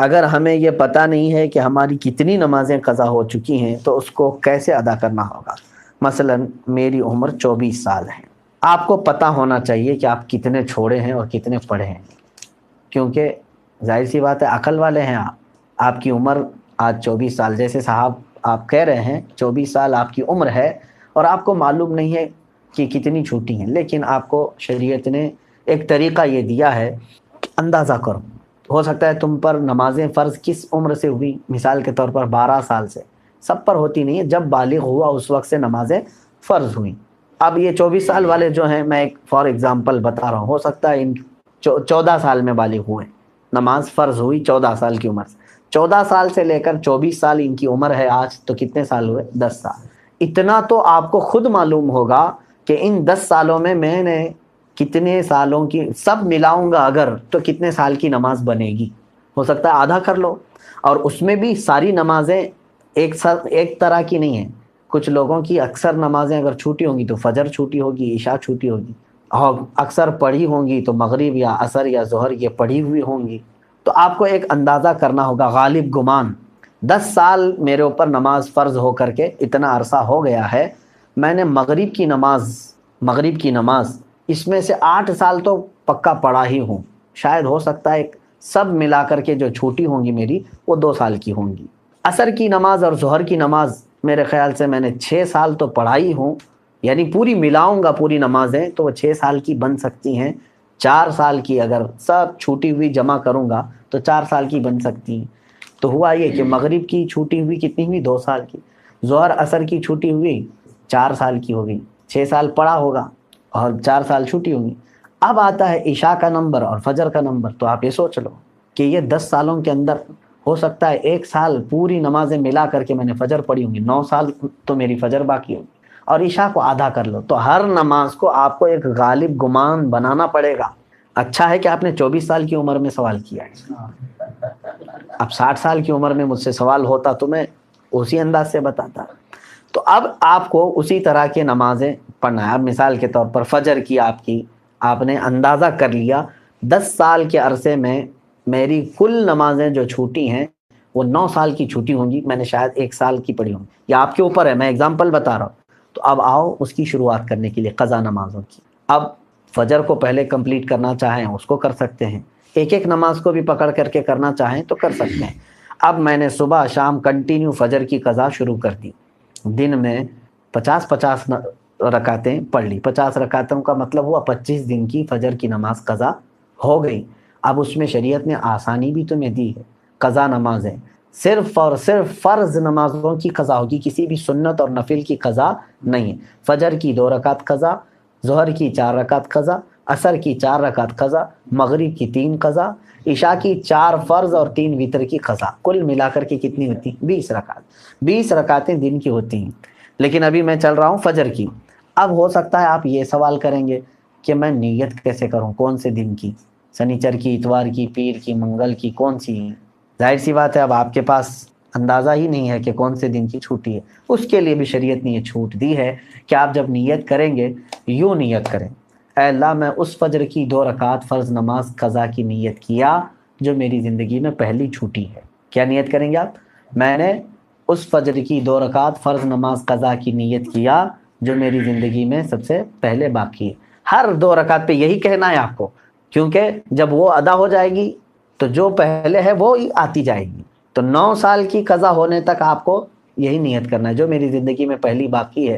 اگر ہمیں یہ پتہ نہیں ہے کہ ہماری کتنی نمازیں قضا ہو چکی ہیں تو اس کو کیسے ادا کرنا ہوگا؟ مثلا میری عمر 24 سال ہے، آپ کو پتہ ہونا چاہیے کہ آپ کتنے چھوڑے ہیں اور کتنے پڑھے ہیں، کیونکہ ظاہر سی بات ہے عقل والے ہیں آپ کی عمر آج 24 سال، جیسے صاحب آپ کہہ رہے ہیں 24 سال آپ کی عمر ہے اور آپ کو معلوم نہیں ہے کہ کتنی چھوٹی ہیں، لیکن آپ کو شریعت نے ایک طریقہ یہ دیا ہے کہ اندازہ کرو۔ ہو سکتا ہے تم پر نمازیں فرض کس عمر سے ہوئی، مثال کے طور پر 12 سال سے، سب پر ہوتی نہیں ہے، جب بالغ ہوا اس وقت سے نمازیں فرض ہوئیں۔ اب یہ 24 سال والے جو ہیں، میں ایک فار ایگزامپل بتا رہا ہوں، ہو سکتا ہے ان 14 سال میں بالغ ہوئے، نماز فرض ہوئی 14 سال کی عمر سے، 14 سال سے لے کر 24 سال ان کی عمر ہے آج، تو کتنے سال ہوئے؟ 10 سال۔ اتنا تو آپ کو خود معلوم ہوگا کہ ان 10 سالوں میں نے کتنے سالوں کی سب ملاؤں گا اگر تو کتنے سال کی نماز بنے گی۔ ہو سکتا ہے آدھا کر لو، اور اس میں بھی ساری نمازیں ایک طرح کی نہیں ہیں، کچھ لوگوں کی اکثر نمازیں اگر چھوٹی ہوں گی تو فجر چھوٹی ہوگی، عشاء چھوٹی ہوگی، اور اکثر پڑھی ہوں گی تو مغرب یا عصر یا ظہر یہ پڑھی ہوئی ہوں گی۔ تو آپ کو ایک اندازہ کرنا ہوگا، غالب گمان 10 سال میرے اوپر نماز فرض ہو کر کے اتنا عرصہ ہو گیا ہے، میں نے مغرب کی نماز اس میں سے 8 سال تو پکا پڑھا ہی ہوں، شاید ہو سکتا ہے سب ملا کر کے جو چھوٹی ہوں گی میری وہ 2 سال کی ہوں گی۔ عصر کی نماز اور ظہر کی نماز میرے خیال سے میں نے 6 سال تو پڑھائی ہوں، یعنی پوری ملاؤں گا پوری نمازیں تو وہ 6 سال کی بن سکتی ہیں، 4 سال کی اگر سب چھوٹی ہوئی جمع کروں گا تو 4 سال کی بن سکتی ہیں۔ تو ہوا یہ کہ مغرب کی چھوٹی ہوئی کتنی ہوئی؟ 2 سال کی، ظہر عصر کی چھوٹی ہوئی 4 سال کی ہو گئی، 6 سال پڑھا ہوگا اور 4 سال چھوٹی ہوگی۔ اب آتا ہے عشاء کا نمبر اور فجر کا نمبر، تو آپ یہ سوچ لو کہ یہ 10 سالوں کے اندر ہو سکتا ہے 1 سال پوری نمازیں ملا کر کے میں نے فجر پڑھی ہوں گی، 9 سال تو میری فجر باقی ہوگی، اور عشاء کو آدھا کر لو، تو ہر نماز کو آپ کو ایک غالب گمان بنانا پڑے گا۔ اچھا ہے کہ آپ نے 24 سال کی عمر میں سوال کیا ہے، اب 60 سال کی عمر میں مجھ سے سوال ہوتا تو میں اسی انداز سے بتاتا۔ تو اب آپ کو اسی طرح کے نمازیں پڑھنا ہے۔ اب مثال کے طور پر فجر کی آپ نے اندازہ کر لیا 10 سال کے عرصے میں میری کل نمازیں جو چھوٹی ہیں وہ 9 سال کی چھوٹی ہوں گی، میں نے شاید 1 سال کی پڑھی ہوں گی، یا آپ کے اوپر ہے، میں اگزامپل بتا رہا ہوں۔ تو اب آؤ اس کی شروعات کرنے کے لیے قضا نمازوں کی۔ اب فجر کو پہلے کمپلیٹ کرنا چاہیں اس کو کر سکتے ہیں، ایک ایک نماز کو بھی پکڑ کر کے کرنا چاہیں تو کر سکتے ہیں۔ اب میں نے صبح شام کنٹینیو فجر کی قضا شروع کر دی، دن میں 50 رکعتیں پڑھ لی، 50 رکعتوں کا مطلب ہوا 25 دن کی فجر کی نماز قضا ہو گئی۔ اب اس میں شریعت نے آسانی بھی تمہیں دی ہے، قضا نمازیں صرف اور صرف فرض نمازوں کی قضا ہوگی، کسی بھی سنت اور نفل کی قضا نہیں ہے۔ فجر کی 2 رکعت قضا، ظہر کی 4 رکعت قضا، عصر کی 4 رکعت قضا، مغرب کی 3 قضا، عشاء کی 4 فرض اور 3 وتر کی قضا، کل ملا کر کے کتنی ہوتی؟ 20 رکعت، 20 رکعتیں دن کی ہوتی ہیں۔ لیکن ابھی میں چل رہا ہوں فجر کی۔ اب ہو سکتا ہے آپ یہ سوال کریں گے کہ میں نیت کیسے کروں، کون سے دن کی، سنیچر کی، اتوار کی، پیر کی، منگل کی، کون سی؟ ظاہر سی بات ہے اب آپ کے پاس اندازہ ہی نہیں ہے کہ کون سے دن کی چھوٹی ہے، اس کے لیے بھی شریعت نے یہ چھوٹ دی ہے کہ آپ جب نیت کریں گے یوں نیت کریں، اے اللہ میں اس فجر کی 2 رکعت فرض نماز قضا کی نیت کیا جو میری زندگی میں پہلی چھوٹی ہے۔ کیا نیت کریں گے آپ؟ میں نے اس فجر کی 2 رکعت فرض نماز قضا کی نیت کیا جو میری زندگی میں سب سے پہلے باقی ہے۔ ہر 2 رکعت پہ یہی کہنا ہے آپ کو، کیونکہ جب وہ ادا ہو جائے گی تو جو پہلے ہے وہ آتی جائے گی، تو 9 سال کی قضا ہونے تک آپ کو یہی نیت کرنا ہے جو میری زندگی میں پہلی باقی ہے۔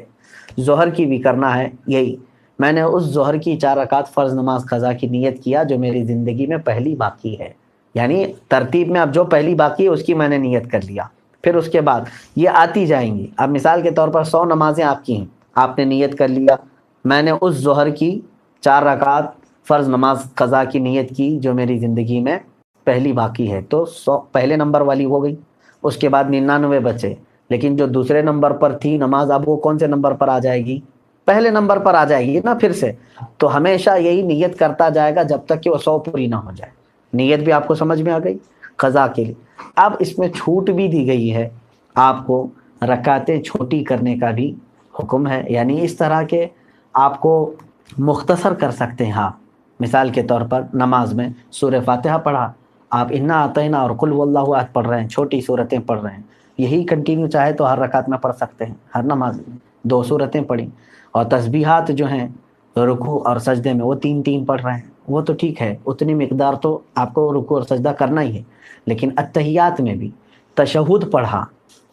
ظہر کی بھی کرنا ہے یہی، میں نے اس ظہر کی 4 رکعت فرض نماز قضا کی نیت کیا جو میری زندگی میں پہلی باقی ہے، یعنی ترتیب میں اب جو پہلی باقی ہے اس کی میں نے نیت کر لیا، پھر اس کے بعد یہ آتی جائیں گی۔ اب مثال کے طور پر 100 نمازیں آپ کی ہیں، آپ نے نیت کر لیا میں نے اس ظہر کی 4 رکعت فرض نماز قضا کی نیت کی جو میری زندگی میں پہلی باقی ہے، تو 100 پہلے نمبر والی ہو گئی، اس کے بعد 99 بچے، لیکن جو دوسرے نمبر پر تھی نماز اب وہ کون سے نمبر پر آ جائے گی؟ پہلے نمبر پر آ جائے گی نا پھر سے۔ تو ہمیشہ یہی نیت کرتا جائے گا جب تک کہ وہ 100 پوری نہ ہو جائے۔ نیت بھی آپ کو سمجھ میں آ گئی قضا کے لیے۔ اب اس میں چھوٹ بھی دی گئی ہے آپ کو، رکعتیں چھوٹی کرنے کا بھی حکم ہے، یعنی اس طرح کے آپ کو مختصر کر سکتے ہیں آپ۔ مثال کے طور پر نماز میں سورہ فاتحہ پڑھا، آپ انا اعطینا اور قل واللہ احد پڑھ رہے ہیں، چھوٹی صورتیں پڑھ رہے ہیں، یہی کنٹینیو چاہے تو ہر رکعت میں پڑھ سکتے ہیں، ہر نماز میں 2 صورتیں پڑھی، اور تسبیحات جو ہیں رکوع اور سجدے میں وہ 3 پڑھ رہے ہیں، وہ تو ٹھیک ہے، اتنی مقدار تو آپ کو رکوع اور سجدہ کرنا ہی ہے۔ لیکن اتحیات میں بھی تشہد پڑھا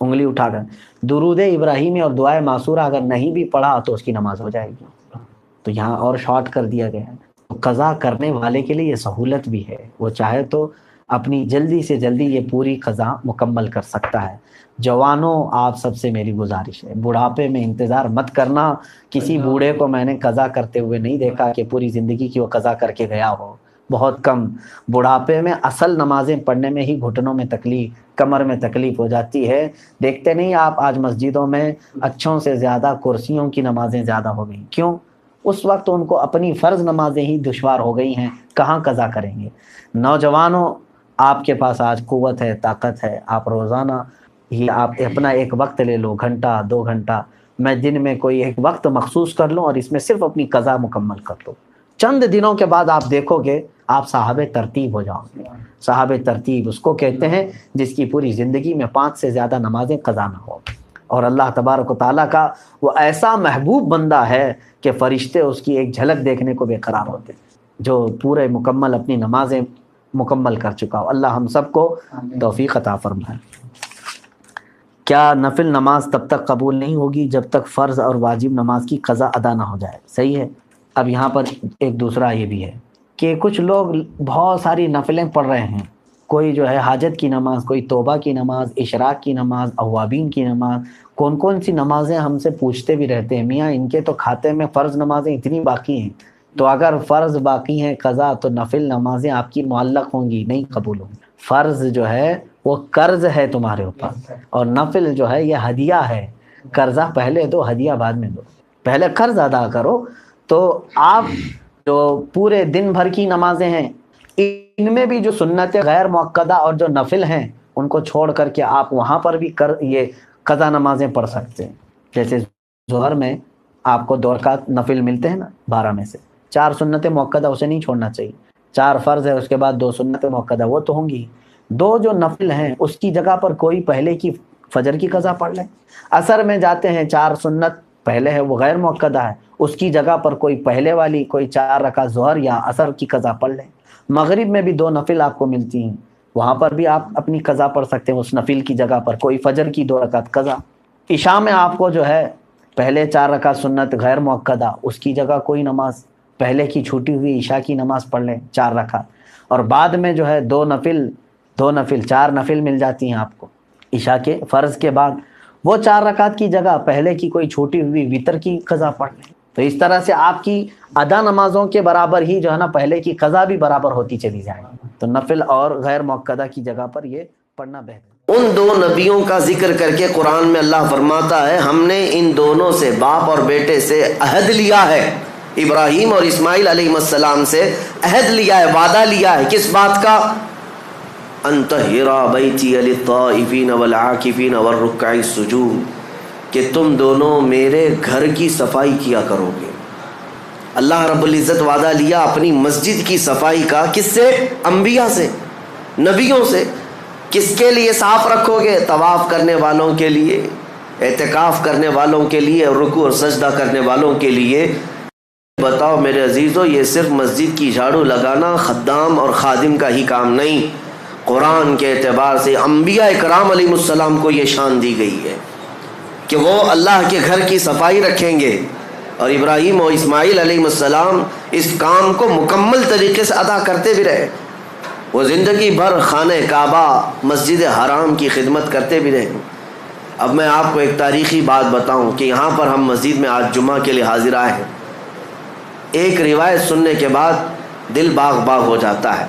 انگلی اٹھا کر، درود ابراہیمی اور دعائے معصورہ اگر نہیں بھی پڑھا تو اس کی نماز ہو جائے گی، تو یہاں اور شارٹ کر دیا گیا ہے۔ قضا کرنے والے کے لیے یہ سہولت بھی ہے، وہ چاہے تو اپنی جلدی سے جلدی یہ پوری قضا مکمل کر سکتا ہے۔ جوانوں، آپ سب سے میری گزارش ہے، بڑھاپے میں انتظار مت کرنا۔ کسی بوڑھے کو میں نے قضا کرتے ہوئے نہیں دیکھا کہ پوری زندگی کی وہ قضا کر کے گیا ہو، بہت کم۔ بڑھاپے میں اصل نمازیں پڑھنے میں ہی گھٹنوں میں تکلیف، کمر میں تکلیف ہو جاتی ہے۔ دیکھتے نہیں آپ آج مسجدوں میں اچھوں سے زیادہ کرسیوں کی نمازیں زیادہ ہو گئیں، کیوں؟ اس وقت ان کو اپنی فرض نمازیں ہی دشوار ہو گئی ہیں، کہاں قضا کریں گے؟ نوجوانوں، آپ کے پاس آج قوت ہے، طاقت ہے، آپ روزانہ ہی آپ اپنا ایک وقت لے لو، گھنٹہ 2 گھنٹہ، میں دن میں کوئی ایک وقت مخصوص کر لوں اور اس میں صرف اپنی قضا مکمل کر دو۔ چند دنوں کے بعد آپ دیکھو گے آپ صاحب ترتیب ہو جاؤ گے۔ صاحب ترتیب اس کو کہتے ہیں جس کی پوری زندگی میں 5 سے زیادہ نمازیں قضا نہ ہو، اور اللہ تبارک و تعالیٰ کا وہ ایسا محبوب بندہ ہے کہ فرشتے اس کی ایک جھلک دیکھنے کو بے قرار ہوتے ہیں، جو پورے مکمل اپنی نمازیں مکمل کر چکا ہو۔ اللہ ہم سب کو توفیق عطا فرمائے۔ کیا نفل نماز تب تک قبول نہیں ہوگی جب تک فرض اور واجب نماز کی قضا ادا نہ ہو جائے؟ صحیح ہے۔ اب یہاں پر ایک دوسرا یہ بھی ہے کہ کچھ لوگ بہت ساری نفلیں پڑھ رہے ہیں، کوئی جو ہے حاجت کی نماز، کوئی توبہ کی نماز، اشراق کی نماز، اوابین کی نماز، کون سی نمازیں ہم سے پوچھتے بھی رہتے ہیں، میاں ان کے تو کھاتے میں فرض نمازیں اتنی باقی ہیں، تو اگر فرض باقی ہیں قضا تو نفل نمازیں آپ کی معلق ہوں گی، نہیں قبول ہوں گی۔ فرض جو ہے وہ قرض ہے تمہارے اوپر، اور نفل جو ہے یہ ہدیہ ہے، قرضہ پہلے دو، ہدیہ بعد میں دو، پہلے قرض ادا کرو۔ تو آپ جو پورے دن بھر کی نمازیں ہیں ان میں بھی جو سنت غیر مؤکدہ اور جو نفل ہیں ان کو چھوڑ کر کے آپ وہاں پر بھی یہ قضا نمازیں پڑھ سکتے ہیں۔ جیسے ظہر میں آپ کو 2 رکعت نفل ملتے ہیں نا 12 میں سے، 4 سنت مؤکدہ اسے نہیں چھوڑنا چاہیے، 4 فرض ہے اس کے بعد 2 سنت مؤکدہ وہ تو ہوں گی، 2 جو نفل ہیں اس کی جگہ پر کوئی پہلے کی فجر کی قضا پڑھ لیں۔ عصر میں جاتے ہیں 4 سنت پہلے ہے وہ غیر مؤکدہ ہے، اس کی جگہ پر کوئی پہلے والی کوئی 4 رکعت ظہر یا عصر کی قضا پڑھ لیں۔ مغرب میں بھی 2 نفل آپ کو ملتی ہیں، وہاں پر بھی آپ اپنی قضا پڑھ سکتے ہیں، اس نفل کی جگہ پر کوئی فجر کی 2 رکعت قضا۔ عشاء میں آپ کو جو ہے پہلے 4 رکعت سنت غیر مؤکدہ، اس کی جگہ کوئی نماز پہلے کی چھوٹی ہوئی عشاء کی نماز پڑھ لیں 4 رکعت، اور بعد میں جو ہے 2 نفل 4 نفل مل جاتی ہیں آپ کو عشاء کے فرض کے بعد، وہ 4 رکعت کی جگہ پہلے کی کوئی چھوٹی ہوئی وتر کی قضا پڑھ لیں۔ تو اس طرح سے آپ کی ادا نمازوں کے برابر ہی جو ہے نا پہلے کی قضا بھی برابر ہوتی چلی جائے گی، تو نفل اور غیر مؤکدہ کی جگہ پر یہ پڑھنا بہتر۔ ان 2 نبیوں کا ذکر کر کے قرآن میں اللہ فرماتا ہے ہم نے ان دونوں سے، باپ اور بیٹے سے عہد لیا ہے، ابراہیم اور اسماعیل علیہ السلام سے عہد لیا ہے، وعدہ لیا ہے، کس بات کا؟ ان طہرا بیتی للطائفین والعاکفین والرکع السجود، کہ تم دونوں میرے گھر کی صفائی کیا کرو گے۔ اللہ رب العزت وعدہ لیا اپنی مسجد کی صفائی کا، کس سے؟ انبیاء سے، نبیوں سے۔ کس کے لیے صاف رکھو گے؟ طواف کرنے والوں کے لیے، اعتکاف کرنے والوں کے لیے، رکوع اور سجدہ کرنے والوں کے لیے۔ بتاؤ میرے عزیزو، یہ صرف مسجد کی جھاڑو لگانا خدام اور خادم کا ہی کام نہیں، قرآن کے اعتبار سے انبیاء اکرام علیہ السلام کو یہ شان دی گئی ہے کہ وہ اللہ کے گھر کی صفائی رکھیں گے، اور ابراہیم اور اسماعیل علیہ السلام اس کام کو مکمل طریقے سے ادا کرتے بھی رہے، وہ زندگی بھر خانہ کعبہ مسجد حرام کی خدمت کرتے بھی رہے۔ اب میں آپ کو ایک تاریخی بات بتاؤں کہ یہاں پر ہم مسجد میں آج جمعہ کے لیے حاضر آئے ہیں، ایک روایت سننے کے بعد دل باغ باغ ہو جاتا ہے۔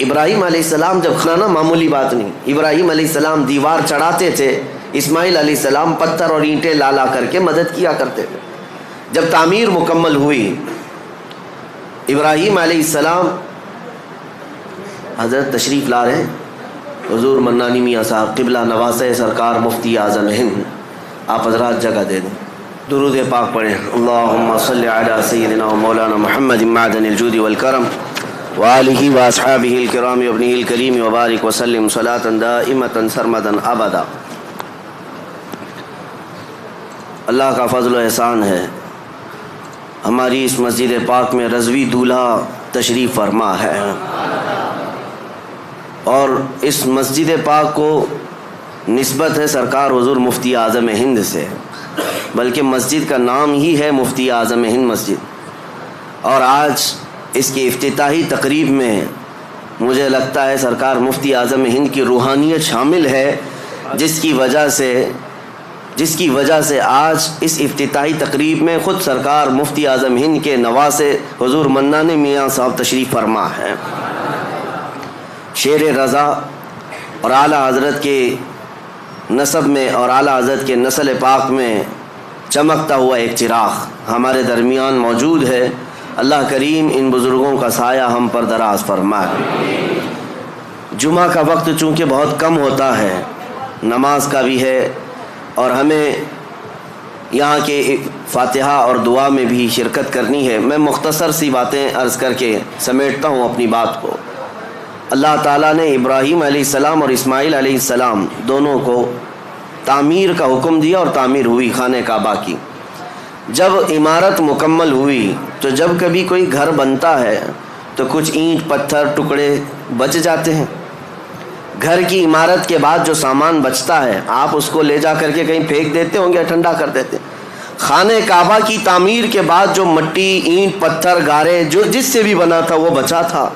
ابراہیم علیہ السلام جب کھانا معمولی بات نہیں، ابراہیم علیہ السلام دیوار چڑھاتے تھے، اسماعیل علیہ السلام پتھر اور اینٹیں لا کر کے مدد کیا کرتے تھے۔ جب تعمیر مکمل ہوئی، ابراہیم علیہ السلام، حضرت تشریف لا رہے ہیں حضور منانی میاں صاحب قبلہ نواز سرکار مفتی اعظم ہند، آپ حضرات جگہ دے دیں، درود پاک پڑھیں۔ اللہم صلی علی سیدنا و مولانا محمد معدن الجود والکرم وآلہ واصحابہ الکرام وابنہ الکریم وبارک وسلم صلاۃ دائمۃ سرمدا ابدا۔ اللہ کا فضل و احسان ہے، ہماری اس مسجد پاک میں رضوی دولہا تشریف فرما ہے، اور اس مسجد پاک کو نسبت ہے سرکار حضور مفتی اعظم ہند سے، بلکہ مسجد کا نام ہی ہے مفتی اعظم ہند مسجد۔ اور آج اس کی افتتاحی تقریب میں مجھے لگتا ہے سرکار مفتی اعظم ہند کی روحانیت شامل ہے، جس کی وجہ سے آج اس افتتاحی تقریب میں خود سرکار مفتی اعظم ہند کے نواسے حضور منان میاں صاحب تشریف فرما ہے۔ شیر رضا اور اعلیٰ حضرت کے نسب میں اور اعلیٰ حضرت کے نسل پاک میں چمکتا ہوا ایک چراغ ہمارے درمیان موجود ہے۔ اللہ کریم ان بزرگوں کا سایہ ہم پر دراز فرمائے۔ جمعہ کا وقت چونکہ بہت کم ہوتا ہے، نماز کا بھی ہے، اور ہمیں یہاں کے فاتحہ اور دعا میں بھی شرکت کرنی ہے۔ میں مختصر سی باتیں عرض کر کے سمیٹتا ہوں اپنی بات کو۔ اللہ تعالیٰ نے ابراہیم علیہ السلام اور اسماعیل علیہ السلام دونوں کو تعمیر کا حکم دیا، اور تعمیر ہوئی خانہ کعبہ کی۔ جب عمارت مکمل ہوئی تو جب کبھی کوئی گھر بنتا ہے تو کچھ اینٹ پتھر ٹکڑے بچ جاتے ہیں۔ گھر کی عمارت کے بعد جو سامان بچتا ہے آپ اس کو لے جا کر کے کہیں پھینک دیتے ہوں گے، ٹھنڈا کر دیتے۔ خانہ کعبہ کی تعمیر کے بعد جو مٹی، اینٹ، پتھر، گارے جو جس سے بھی بنا تھا وہ بچا تھا،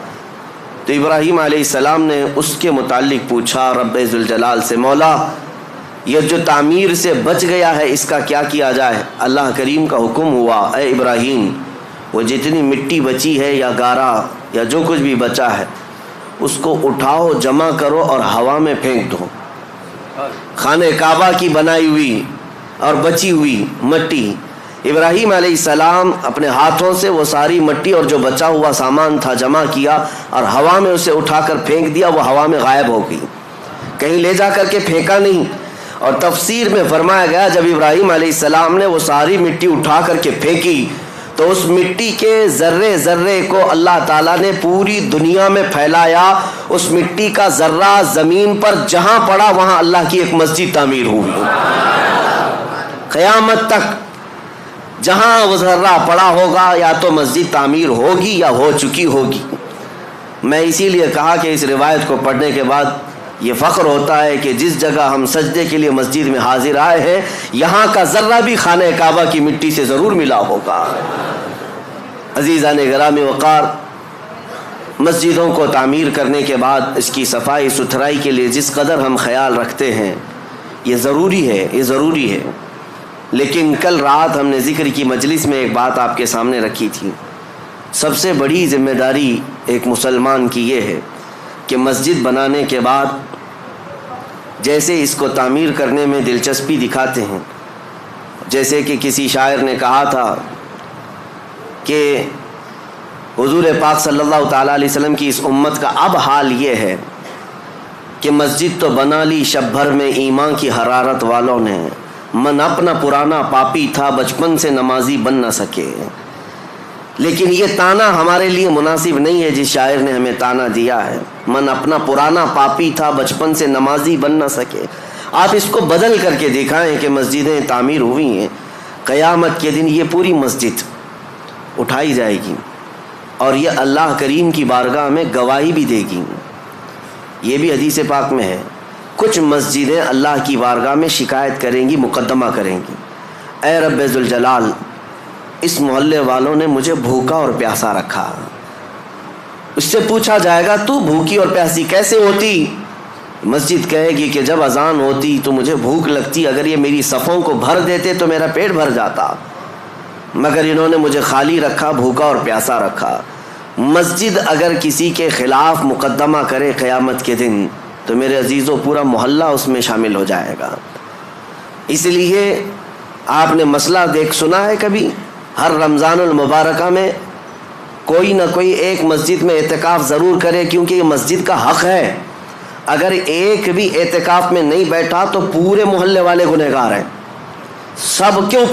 تو ابراہیم علیہ السلام نے اس کے متعلق پوچھا رب ذوالجلال سے، مولا یہ جو تعمیر سے بچ گیا ہے اس کا کیا کیا جائے؟ اللہ کریم کا حکم ہوا، اے ابراہیم وہ جتنی مٹی بچی ہے یا گارا یا جو کچھ بھی بچا ہے اس کو اٹھاؤ، جمع کرو اور ہوا میں پھینک دو۔ خانہ کعبہ کی بنائی ہوئی اور بچی ہوئی مٹی، ابراہیم علیہ السلام اپنے ہاتھوں سے وہ ساری مٹی اور جو بچا ہوا سامان تھا جمع کیا اور ہوا میں اسے اٹھا کر پھینک دیا، وہ ہوا میں غائب ہو گئی، کہیں لے جا کر کے پھینکا نہیں۔ اور تفسیر میں فرمایا گیا جب ابراہیم علیہ السلام نے وہ ساری مٹی اٹھا کر کے پھینکی تو اس مٹی کے ذرے ذرے کو اللہ تعالیٰ نے پوری دنیا میں پھیلایا۔ اس مٹی کا ذرہ زمین پر جہاں پڑا وہاں اللہ کی ایک مسجد تعمیر ہوئی۔ قیامت تک جہاں وہ ذرہ پڑا ہوگا یا تو مسجد تعمیر ہوگی یا ہو چکی ہوگی۔ میں اسی لیے کہا کہ اس روایت کو پڑھنے کے بعد یہ فخر ہوتا ہے کہ جس جگہ ہم سجدے کے لیے مسجد میں حاضر آئے ہیں یہاں کا ذرہ بھی خانہ کعبہ کی مٹی سے ضرور ملا ہوگا۔ عزیزان گرامی وقار، مسجدوں کو تعمیر کرنے کے بعد اس کی صفائی ستھرائی کے لیے جس قدر ہم خیال رکھتے ہیں یہ ضروری ہے، لیکن کل رات ہم نے ذکر کی مجلس میں ایک بات آپ کے سامنے رکھی تھی۔ سب سے بڑی ذمہ داری ایک مسلمان کی یہ ہے کہ مسجد بنانے کے بعد جیسے اس کو تعمیر کرنے میں دلچسپی دکھاتے ہیں، جیسے کہ کسی شاعر نے کہا تھا کہ حضور پاک صلی اللہ تعالیٰ علیہ وسلم کی اس امت کا اب حال یہ ہے کہ مسجد تو بنا لی شب بھر میں ایمان کی حرارت والوں نے، من اپنا پرانا پاپی تھا بچپن سے نمازی بن نہ سکے۔ لیکن یہ تانا ہمارے لیے مناسب نہیں ہے جس شاعر نے ہمیں تانا دیا ہے، من اپنا پرانا پاپی تھا بچپن سے نمازی بن نہ سکے۔ آپ اس کو بدل کر کے دکھائیں کہ مسجدیں تعمیر ہوئی ہیں، قیامت کے دن یہ پوری مسجد اٹھائی جائے گی اور یہ اللہ کریم کی بارگاہ میں گواہی بھی دے گی۔ یہ بھی حدیث پاک میں ہے، کچھ مسجدیں اللہ کی بارگاہ میں شکایت کریں گی، مقدمہ کریں گی، اے رب ذوالجلال اس محلے والوں نے مجھے بھوکا اور پیاسا رکھا۔ اس سے پوچھا جائے گا تو بھوکی اور پیاسی کیسے ہوتی؟ مسجد کہے گی کہ جب اذان ہوتی تو مجھے بھوک لگتی، اگر یہ میری صفوں کو بھر دیتے تو میرا پیٹ بھر جاتا، مگر انہوں نے مجھے خالی رکھا، بھوکا اور پیاسا رکھا۔ مسجد اگر کسی کے خلاف مقدمہ کرے قیامت کے دن تو میرے عزیزوں پورا محلہ اس میں شامل ہو جائے گا۔ اس لیے آپ نے مسئلہ سنا ہے کبھی؟ ہر رمضان المبارکہ میں کوئی نہ کوئی ایک مسجد میں اعتکاف ضرور کرے، کیونکہ یہ مسجد کا حق ہے۔ اگر ایک بھی اعتکاف میں نہیں بیٹھا تو پورے محلے والے گنہگار ہیں۔ سب کیوں